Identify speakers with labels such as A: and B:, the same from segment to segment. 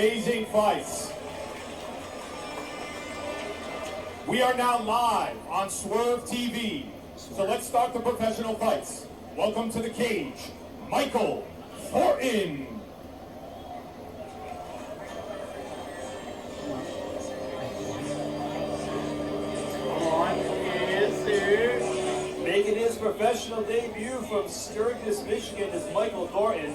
A: Amazing fights. We are now live on Swerve TV. So let's start the professional fights. Welcome to the cage, Michael Thornton.
B: Making his professional debut from Sturgis, Michigan is Michael Thornton.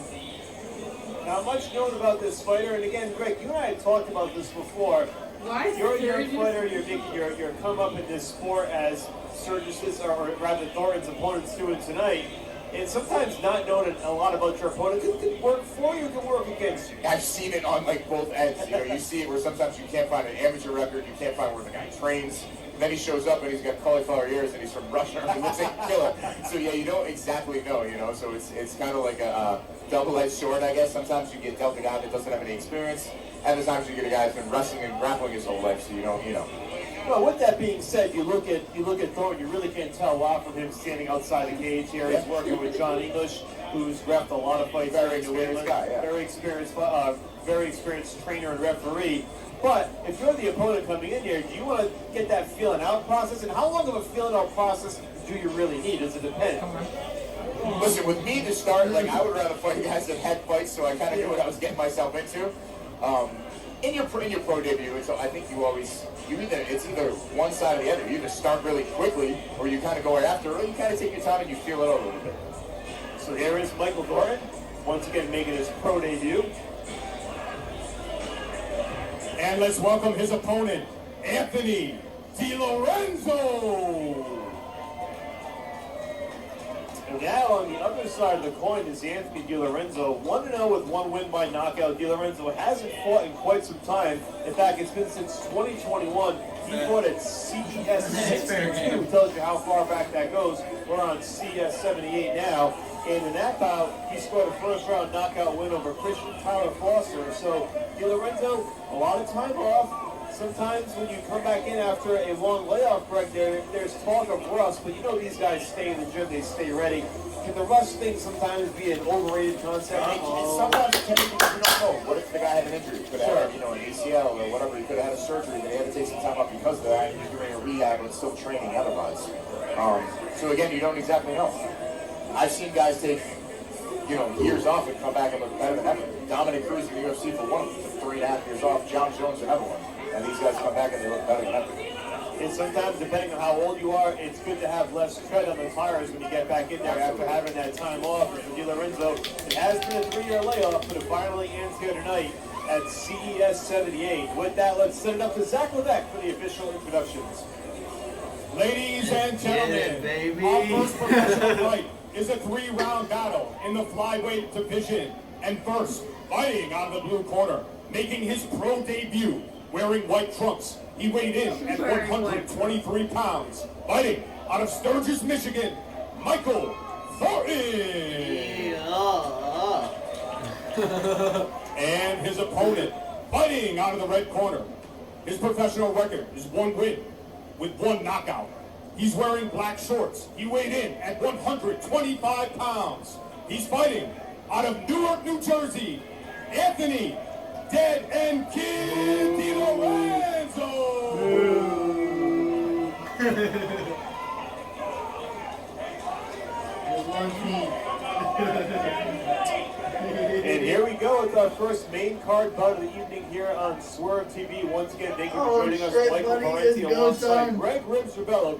B: Now, much known about this fighter, and again, Greg, you and I had talked about this before. You're a young fighter, you're making your come up in this sport as Sturgis's, or rather Thornton's opponent's doing tonight. And sometimes not knowing a lot about your opponent can work for you, can work against you.
C: I've seen it on like both ends. You know, you see it where sometimes you can't find an amateur record, you can't find where the guy trains. And then he shows up and he's got cauliflower ears and he's from Russia and he looks like a killer. So yeah, you don't exactly know, you know. So it's kind of like a double-edged sword, I guess. Sometimes you get dealt a guy that doesn't have any experience. Other times you get a guy that's been wrestling and grappling his whole life, so you don't, you know.
B: Well, with that being said, you look at Thornton, you really can't tell a lot from him standing outside the cage here. He's working with John English, who's reffed a lot of fights.
C: Very experienced guy, yeah.
B: Very experienced trainer and referee. But if you're the opponent coming in here, do you want to get that feeling out process? And how long of a feeling out process do you really need? Does it depend?
C: Listen, with me to start, like I would rather fight guys that had fights, so I kind of knew what I was getting myself into. In your pro debut, so I think it's either one side or the other. You either start really quickly, or you kind of go right after, or you kind of take your time and you feel it out a little bit.
B: So here is Michael Thornton, once again making his pro debut.
A: And let's welcome his opponent, Anthony Delorenzo.
B: And now on the other side of the coin is Anthony Delorenzo, 1-0 with one win by knockout. Delorenzo hasn't fought in quite some time. In fact, it's been since 2021. He fought at CES 62. Tells you how far back that goes. We're on CES 78 now. And in that bout, he scored a first-round knockout win over Christian Tyler Foster. So Delorenzo, a lot of time off. Sometimes when you come back in after a long layoff, Greg, there's talk of rust, but you know these guys stay in the gym, they stay ready. Can the rust thing sometimes be an overrated concept?
C: Sometimes it can be because you don't know. What if the guy had an injury? He could have had, you know, an ACL or whatever. He could have had a surgery, but he had to take some time off because of that. And you're doing a rehab and still training otherwise. So again, you don't exactly know. I've seen guys take, you know, years off and come back and look better than ever. Dominic Cruz in the UFC for one of them took 3.5 years off. John Jones another one. And these guys come back and they look better than ever.
B: And sometimes, depending on how old you are, it's good to have less tread on the tires when you get back in there after having that time off. And for Delorenzo, it has been a 3-year layoff, but it finally ends here tonight at CES 78. With that, let's send it up to Zach Levesque for the official introductions.
A: Ladies and gentlemen, our first professional fight is a 3-round battle in the flyweight division. And first, fighting out of the blue corner, making his pro debut, wearing white trunks. He weighed in at 123 pounds. Fighting out of Sturgis, Michigan, Michael Thornton. And his opponent, fighting out of the red corner. His professional record is 1 win with 1 knockout. He's wearing black shorts. He weighed in at 125 pounds. He's fighting out of Newark, New Jersey, Anthony Dead and Kid Delorenzo.
B: And here we go with our first main card bout of the evening here on Swerve TV. Once again, thank you for joining us, Michael Parenti, alongside Greg Ribs Rebello.